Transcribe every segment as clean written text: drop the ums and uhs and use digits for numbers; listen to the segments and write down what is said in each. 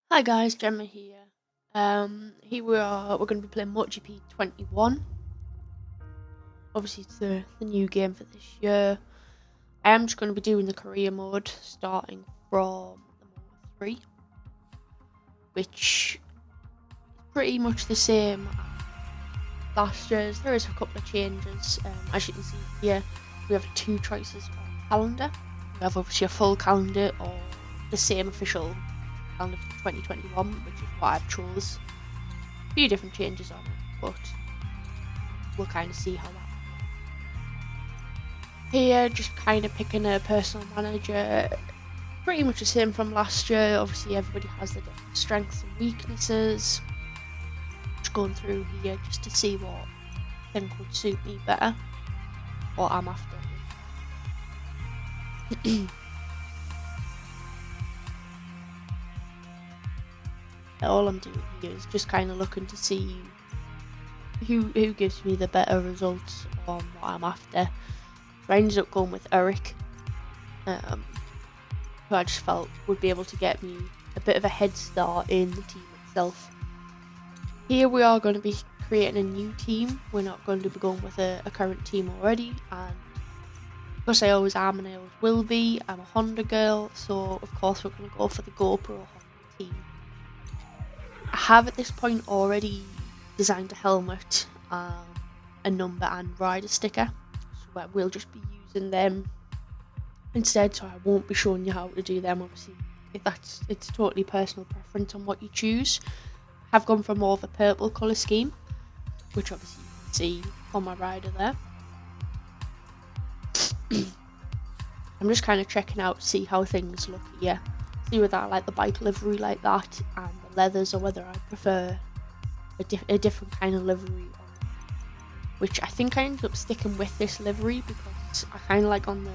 Hi guys, Gemma here. Here we're going to be playing MotoGP21. Obviously, it's the new game for this year. I am just going to be doing the career mode, starting from the Moto 3, which is pretty much the same as last year's. There is a couple of changes. As you can see here, we have two choices on calendar. We have obviously a full calendar or the same official calendar for 2021, which is what I've chose. A few different changes on it, but we'll kind of see how that. Here, just kind of picking a personal manager, pretty much the same from last year. Obviously, everybody has their different strengths and weaknesses. Just going through here just to see what I think would suit me better, what I'm after. All I'm doing here is just kind of looking to see who gives me the better results on what I'm after. So I ended up going with Eric, who I just felt would be able to get me a bit of a head start in the team itself. Here we are going to be creating a new team. We're not going to be going with a current team already, and because I always am and I always will be, I'm a Honda girl, so of course we're going to go for the GoPro Honda team. I have at this point already designed a helmet, a number and rider sticker, so we'll just be using them instead, so I won't be showing you how to do them. Obviously, it's totally personal preference on what you choose. I've gone for more of a purple colour scheme, which obviously you can see on my rider there. I'm just kind of checking out, see how things look here, see whether I like the bike livery like that and the leathers, or whether I prefer a different kind of livery, which I think I ended up sticking with this livery because I kind of like on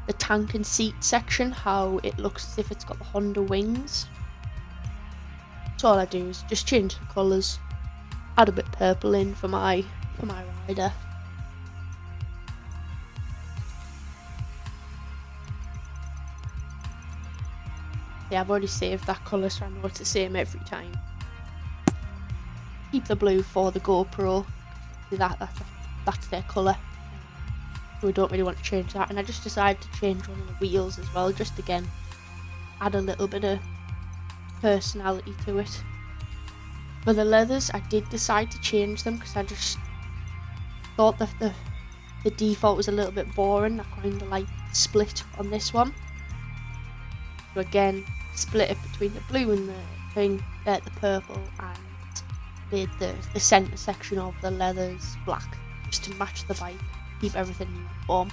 the tank and seat section how it looks as if it's got the Honda wings. So all I do is just change the colours, add a bit purple in for my rider. Yeah, I've already saved that colour, so I know it's the same every time. Keep the blue for the GoPro. That's their colour. So we don't really want to change that. And I just decided to change one of the wheels as well, just again add a little bit of personality to it. For the leathers, I did decide to change them because I just thought that the default was a little bit boring. I kind of like the split on this one. So again, split it between the blue and the purple, and made the centre section of the leathers black, just to match the bike, keep everything uniform.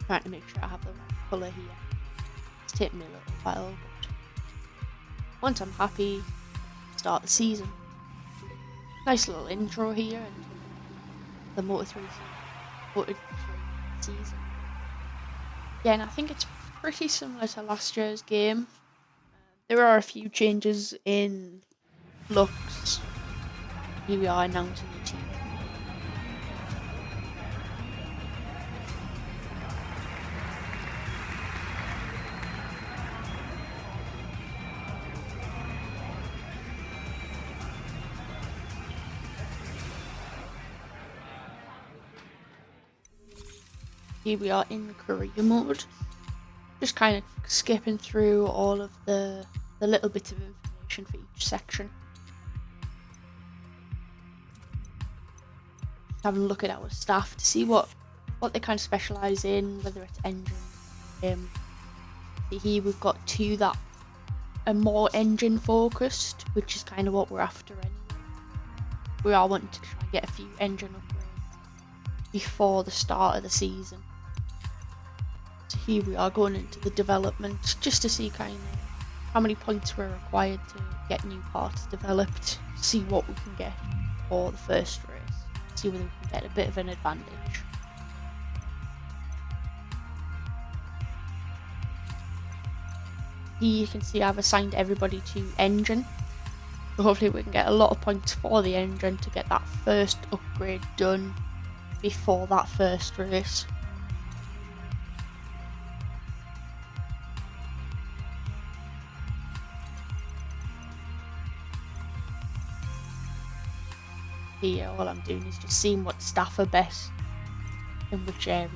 Trying to make sure I have the right colour here. It's taken me a little while, but once I'm happy, start the season. Nice little intro here and the Moto3 season. Again, I think it's pretty similar to last year's game. There are a few changes in looks. Here we are announcing the team. Here we are in career mode, just kind of skipping through all of the little bits of information for each section. Just having a look at our staff to see what they kind of specialise in, whether it's engine. Here we've got two that are more engine focused, which is kind of what we're after anyway. We are wanting to try and get a few engine upgrades before the start of the season. So here we are going into the development just to see kind of how many points we're required to get new parts developed, see what we can get for the first race, see whether we can get a bit of an advantage. Here you can see I've assigned everybody to engine. So hopefully we can get a lot of points for the engine to get that first upgrade done before that first race. Here all I'm doing is just seeing what staff are best in which area.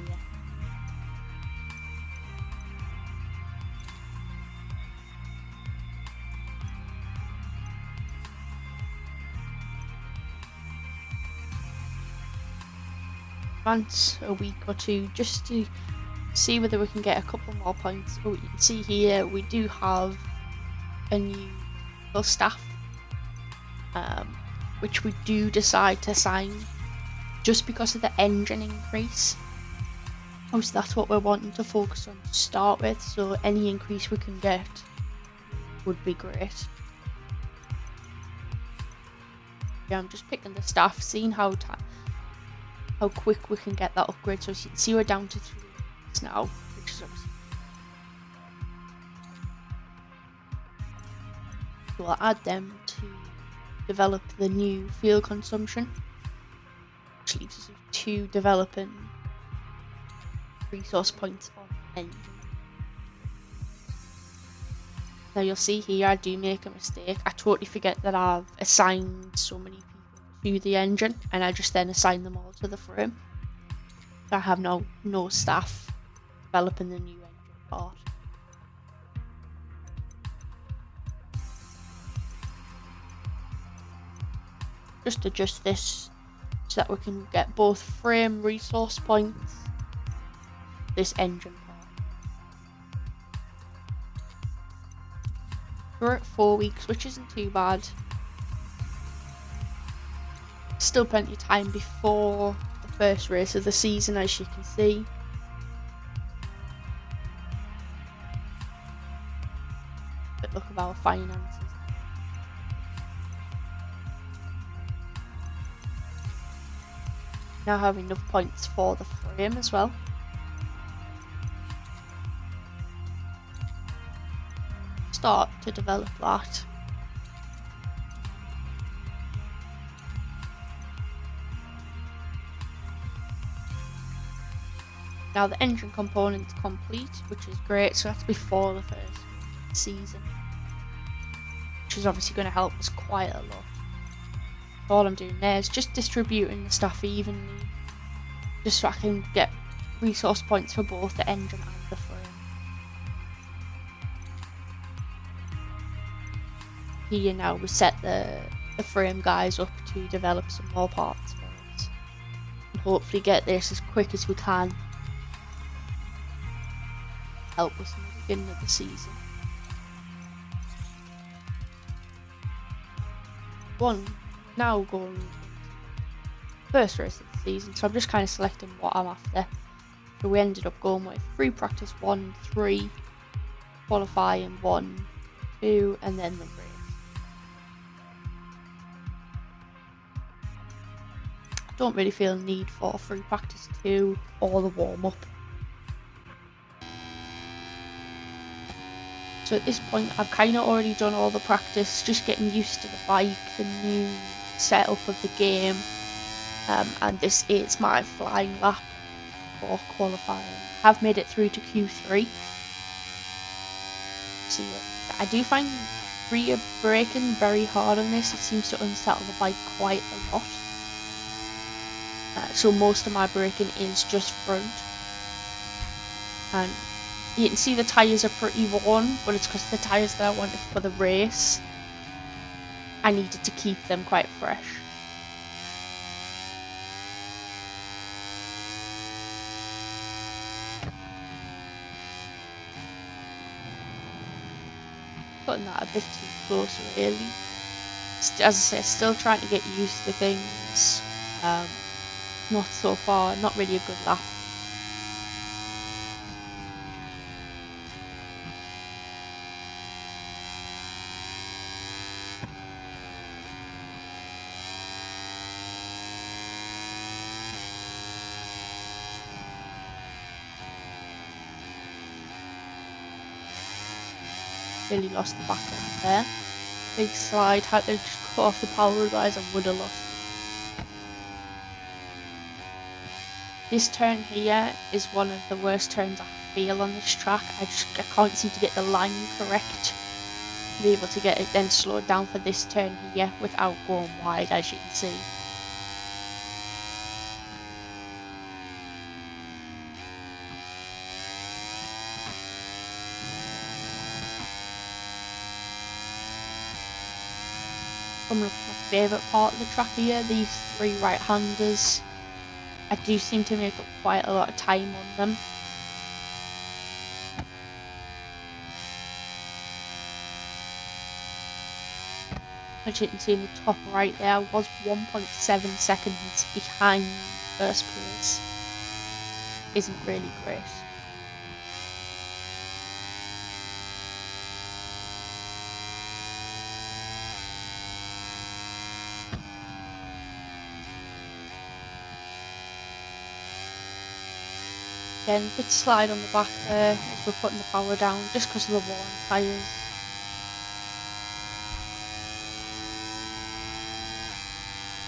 Advance a week or two just to see whether we can get a couple more points. But you can see here we do have a new staff, which we do decide to sign just because of the engine increase. Obviously that's what we're wanting to focus on to start with, so any increase we can get would be great. Yeah, I'm just picking the staff, seeing how quick we can get that upgrade. So as you can see, we're down to 3 weeks now, which is obviously. So I'll add them to develop the new fuel consumption, which leaves us with 2 developing resource points on engine. Now you'll see here I do make a mistake. I totally forget that I've assigned so many people to the engine, and I just then assign them all to the frame. I have no staff developing the new engine part. Just adjust this so that we can get both frame resource points, this engine part. We're at 4 weeks, which isn't too bad. Still plenty of time before the first race of the season, as you can see. But look at our finances. Now have enough points for the frame as well. Start to develop that. Now the engine component's complete, which is great, so that's before the first season, which is obviously going to help us quite a lot. All I'm doing there is just distributing the stuff evenly, just so I can get resource points for both the engine and the frame. Here now we set the frame guys up to develop some more parts for us, and hopefully get this as quick as we can. Help us in the beginning of the season. Now going first race of the season, so I'm just kind of selecting what I'm after. So we ended up going with free practice 1, 3, qualifying 1, 2, and then the race. I don't really feel a need for free practice 2 or the warm up. So at this point I've kind of already done all the practice, just getting used to the bike, the new setup of the game, and this is my flying lap for qualifying. I've made it through to Q3. So I do find rear braking very hard on this. It seems to unsettle the bike quite a lot. So most of my braking is just front, and you can see the tyres are pretty worn, but it's because the tyres that I wanted for the race, I needed to keep them quite fresh. Putting that a bit too close really. As I say, still trying to get used to things. Not so far, not really a good lap. Nearly lost the back end there. Big slide, had to just cut off the power, otherwise I would have lost it. This turn here is one of the worst turns I feel on this track. I can't seem to get the line correct to be able to get it then slowed down for this turn here without going wide, as you can see. Coming up to my favourite part of the track here, these three right-handers. I do seem to make up quite a lot of time on them. As you can see in the top right there, I was 1.7 seconds behind first place. Isn't really great. Again, bit slide on the back there as we're putting the power down just because of the worn tyres.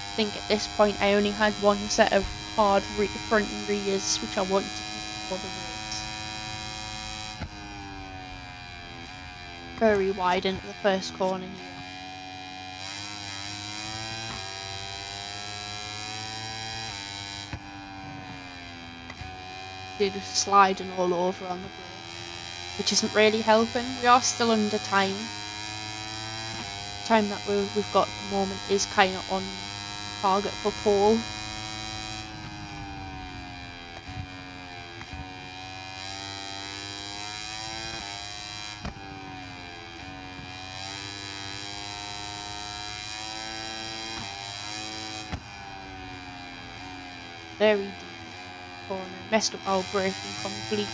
I think at this point I only had one set of hard front and rears which I wanted to keep for the race. Very wide into the first corner here. They're just sliding all over on the brake, which isn't really helping. We are still under time. The time that we've got at the moment is kind of on target for pole. Very deep corner, messed up our braking completely.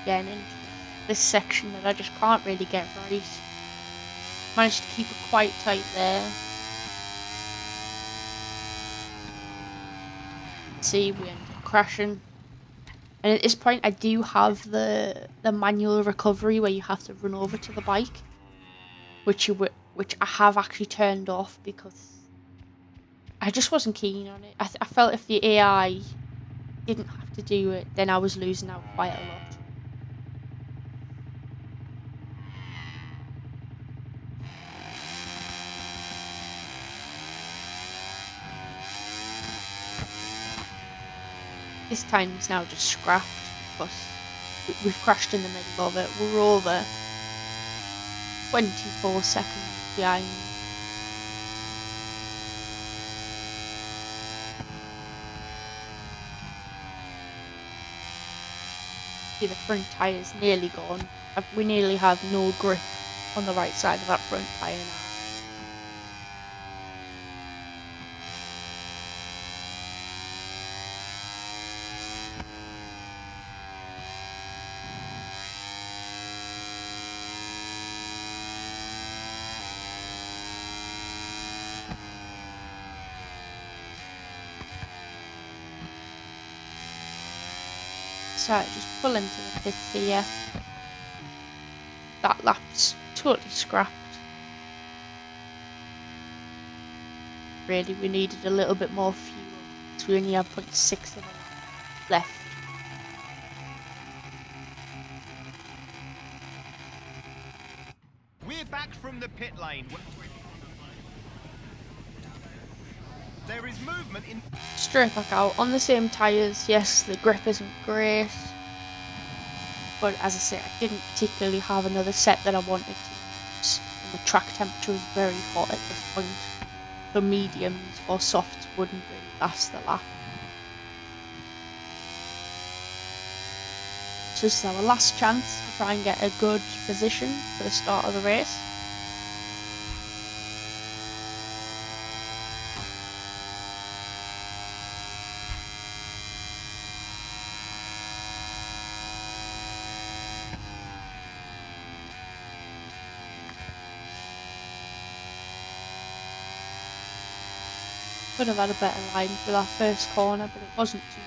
Again, into this section that I just can't really get right. Managed to keep it quite tight there. See, we end up crashing. And at this point I do have the manual recovery where you have to run over to the bike, which I have actually turned off because I just wasn't keen on it. I felt if the AI didn't have to do it, then I was losing out quite a lot. This time is now just scrapped because we've crashed in the middle of it. We're over 24 seconds behind. See, the front tyre's nearly gone. We nearly have no grip on the right side of that front tyre now. So just pull into the pits here. That lap's totally scrapped. Really, we needed a little bit more fuel, so we only have 0.6 of a left. We're back from the pit lane. There is movement in. Straight back out on the same tyres. Yes, the grip isn't great, but as I say, I didn't particularly have another set that I wanted to use. And the track temperature was very hot at this point, so mediums or softs wouldn't really last the lap. So this is our last chance to try and get a good position for the start of the race. Could have had a better line for that first corner, but it wasn't too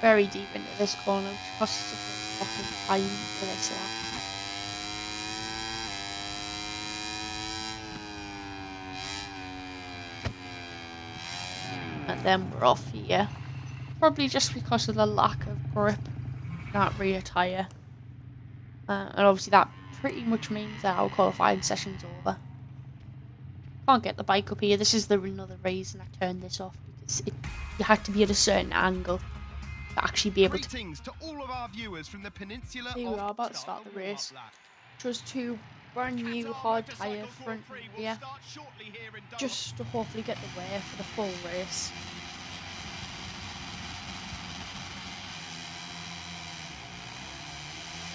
very deep into this corner, which costs us a lot of time for this lap. And then we're off here. Probably just because of the lack of grip, that rear tyre. And obviously that pretty much means that our qualifying session's over. Can't get the bike up here. This is another reason I turned this off, because you had to be at a certain angle to actually be able to. Greetings to all of our viewers from the peninsula. Here we are about to start the race. Just two brand new hard tyre front and rear, just to hopefully get the wear for the full race.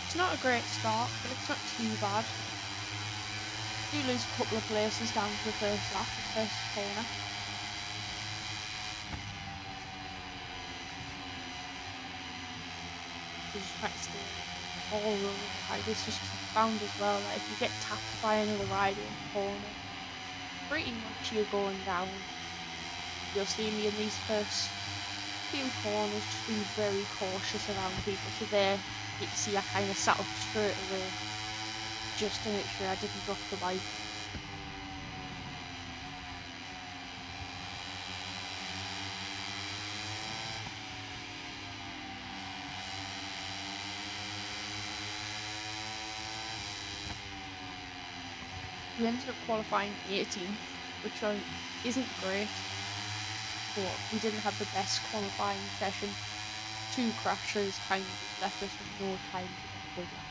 It's not a great start, but it's not too bad. Do lose a couple of places down to the first lap, the first corner. Just trying to stay all over the riders. Just found as well that if you get tapped by another rider in the corner, pretty much you're going down. You'll see me in these first few corners just being very cautious around people. So there you can see I kind of sat up straight away just to make sure I didn't drop the bike. We ended up qualifying 18th, which isn't great, but we didn't have the best qualifying session. 2 crashes kind of left us with no time to get a good lap.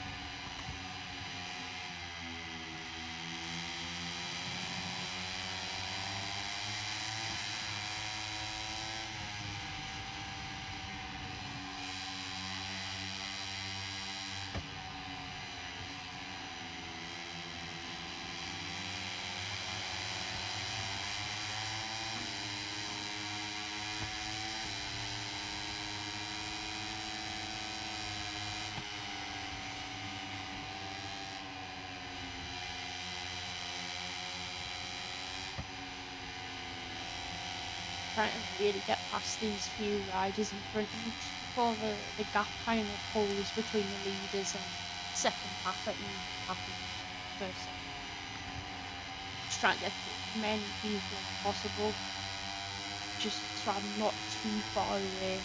Trying to really get past these few riders in front of me before the gap kind of pulls between the leaders and second half and half and first second. Just trying to get as many people as possible, just so I'm not too far away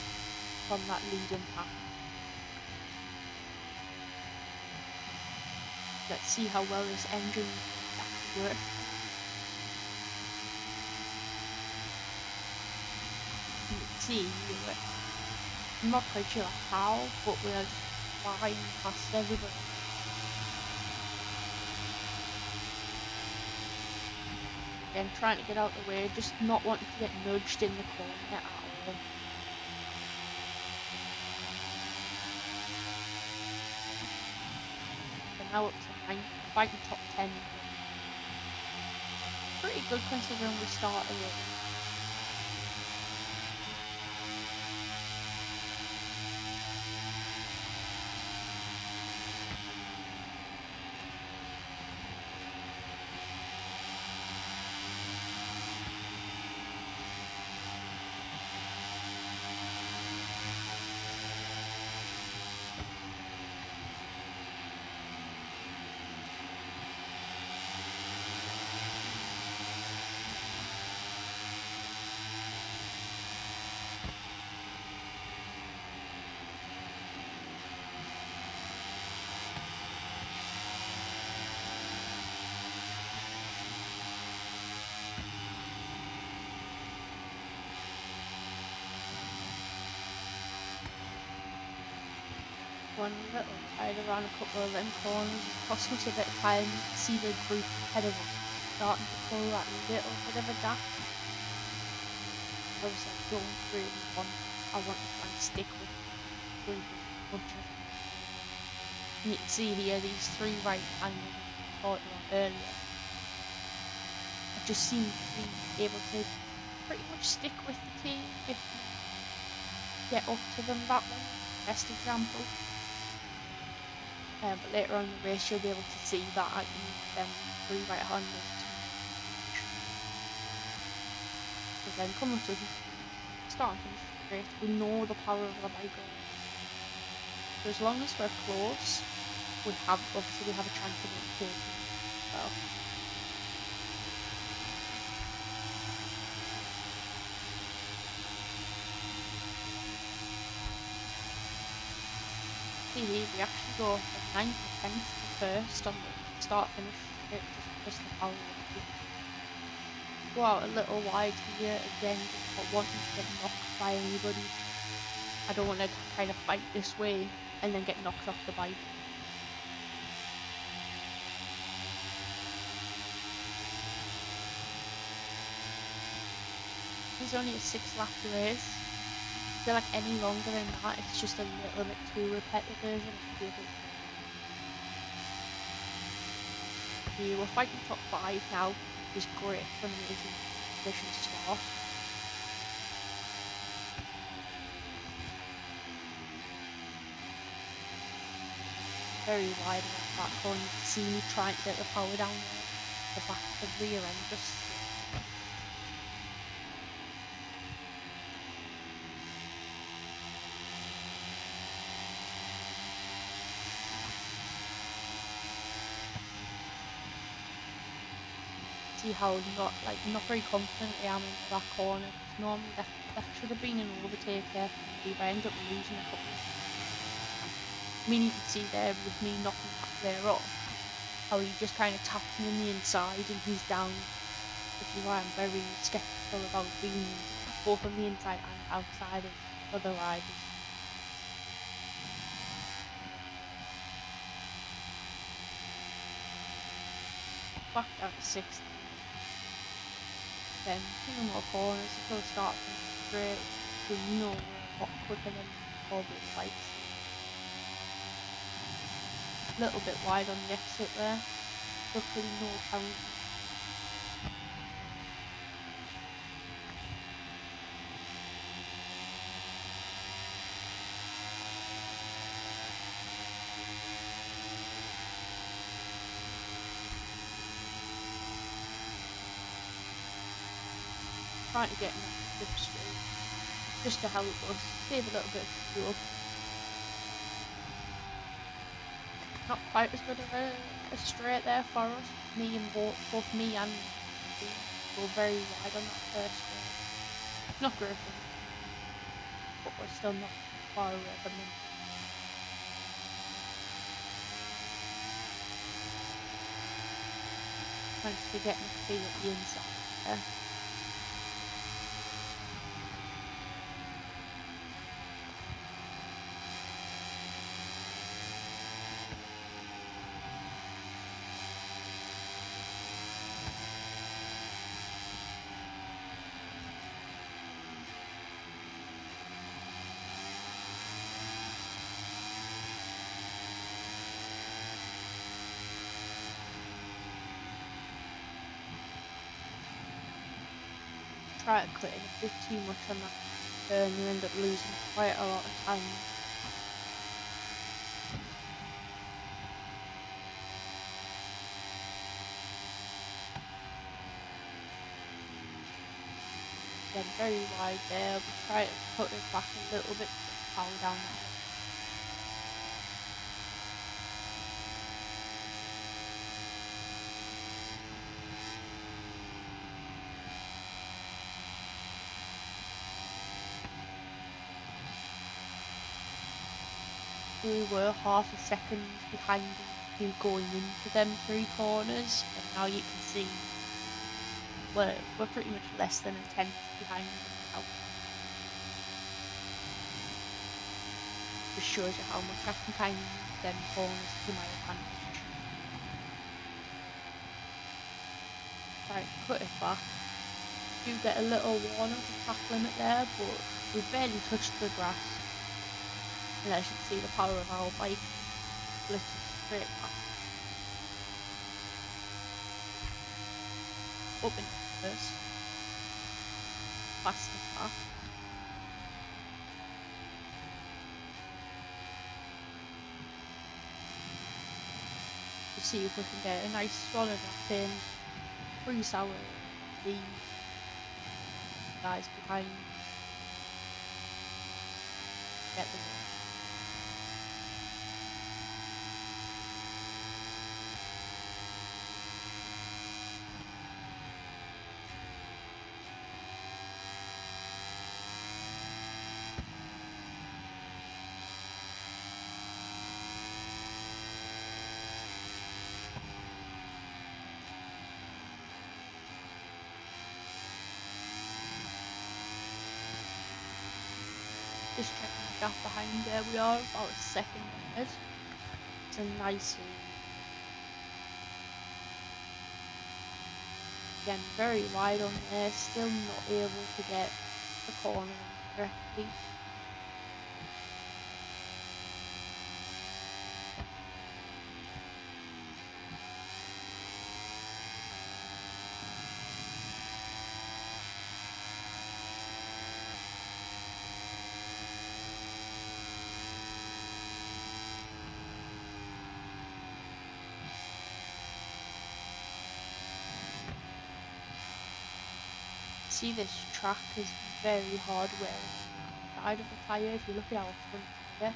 from that leading path. Let's see how well this engine actually works. I'm not quite sure how, but we're just flying past everybody. Again, trying to get out of the way, just not wanting to get nudged in the corner at all. We're now up to 9, fighting top 10. Pretty good considering we started it. One little ride around a couple of them corners, it cost us a bit of time. See the group ahead of us starting to pull that little bit of a gap. Obviously I don't really I want to try and stick with the group as much as I can. You can see here these 3 right angles I talked about earlier. I just seem to be able to pretty much stick with the team if you get up to them that way. Best example. But later on in the race you'll be able to see that I can use them 3 right handers to then come up to them. start and finish straight. We know the power of the bike. So as long as we're close, we have a chance of overtaking as well. See here, we actually go like 9% first on the start finish straight, just because the power of the bike. Go out a little wide here again, just not wanting to get knocked by anybody. I don't want to kind of fight this way and then get knocked off the bike. It's only a 6-lap race. I feel like any longer than that, it's just a little bit too repetitive and it'd be a bit. Yeah, we're fighting top 5 now, which is great for an amazing position to start. Very wide around that corner. You can see me trying to get the power down the back of the rear end. Just see how not very confident I am into that corner. Normally that should have been an overtake there for me, but I ended up losing a couple. I mean, you can see there with me knocking that player off, how he just kind of tapped me on the inside and he's down, which is why I'm very sceptical about being both on the inside and outside of other riders. Back down to 6th. Then 2 more corners until start from straight. We know we're a lot quicker than orbit bikes. A little bit wide on the exit there. Luckily no penalty. Trying to get in that slipstream just to help us save a little bit of fuel. Not quite as good of a straight there for us. Me and both me and me go very wide on that first straight. Not great for me, but we're still not far away from them. Managed to get my feet at the inside there. Try to cut in a bit too much on that turn, you end up losing quite a lot of time. Again, very wide there, but try to cut it back a little bit to get the power down there. We were half a second behind you going into them 3 corners, and now you can see we're pretty much less than a tenth behind them now. Just shows you how much I can kind of use them corners to my advantage. Try to cut it back. Do get a little warning of the track limit there, but we barely touched the grass. And as you can see, the power of our bike splits straight past. Up in first. Past the path. To see if we can get a nice solid lap in. Freeze our the guys behind. get the win. Just checking the gap behind there, we are about a second ahead. It's a nice lead. Again, very wide on there, still not able to get the corner in correctly. See, this track is very hard wearing the side of the tyre. If you look at our front tyre,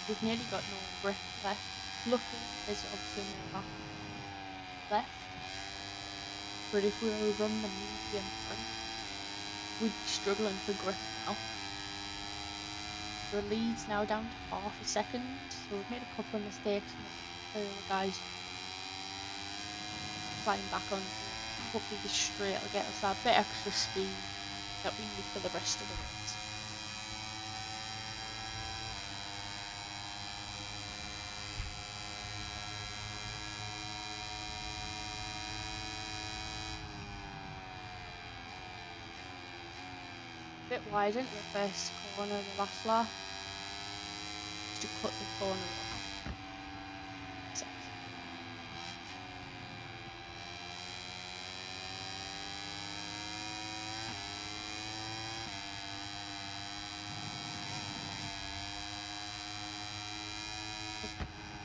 we've nearly got no grip left. Luckily, there's obviously no lap left, but if we were run the medium front, we'd be struggling for grip now. The lead's now down to half a second, so we've made a couple of mistakes. The guys flying back on. Hopefully this straight will get us that bit extra speed that we need for the rest of the race. A bit wider into the first corner of the last lap, just to cut the corner off.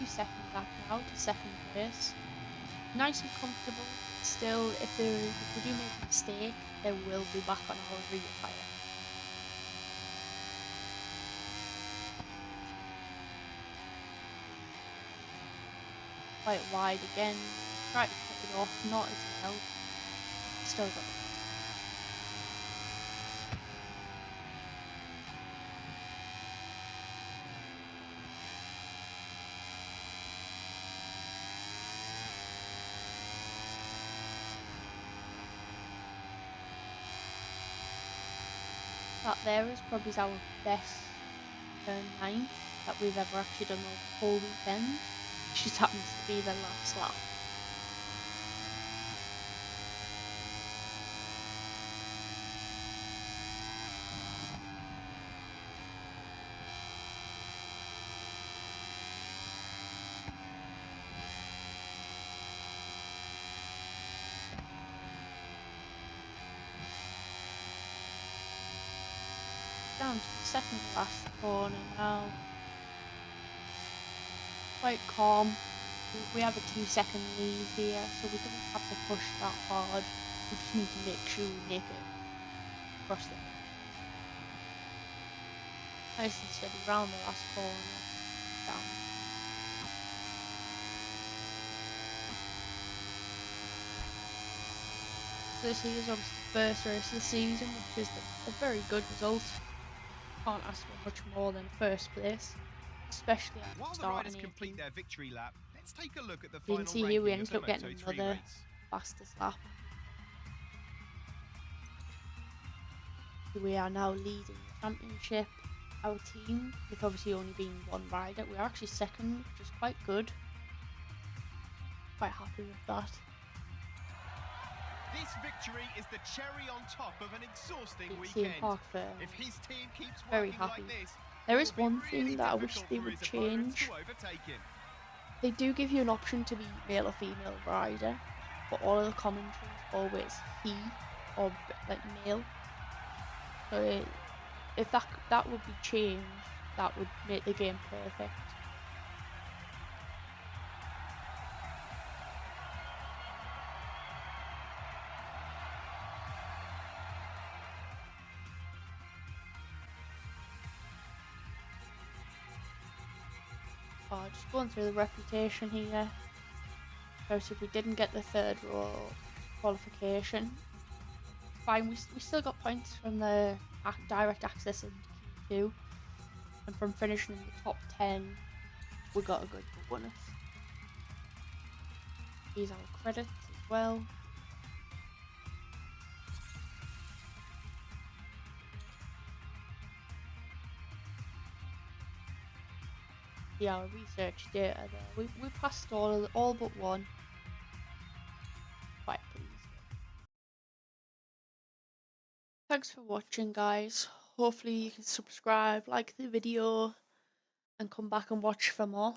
Second lap now to second place. Nice and comfortable. Still, if we do make a mistake, they will be back on our rear tyre. Quite wide again. Try to cut it off, not as well. Still got it. That there is probably our best turn 9 that we've ever actually done the whole weekend. It just happens to be the last lap. Down to the second to last corner now. Quite calm. We have a 2-second lead here, so we don't have to push that hard. We just need to make sure we make it across the nice and steady round the last corner. Down. So this is obviously the first race of the season, which is a very good result. Can't ask for much more than first place, especially after While the starting riders complete their victory lap, let's take a look at the you final can see here we ranking ended of up the getting Moto3 another race. fastest lap. We are now leading the championship. Our team, with obviously only being one rider, we're actually second, which is quite good. Quite happy with that. This victory is the cherry on top of an exhausting CM weekend. Park Fair. If his team keeps Very working happy. like this, There it is will be one thing really that I wish difficult they for would his opponents change. to overtake him. They do give you an option to be male or female rider, but all of the commentaries always he or like male. So if that would be changed, that would make the game perfect. just going through the reputation here. Because if we didn't get the third row qualification, fine, we still got points from the direct access into Q2, and from finishing in the top 10, we got a good bonus. Here's our credits as well. Yeah, our research data there. We passed all but one. Quite pleased. Thanks for watching, guys. Hopefully you can subscribe, like the video, and come back and watch for more.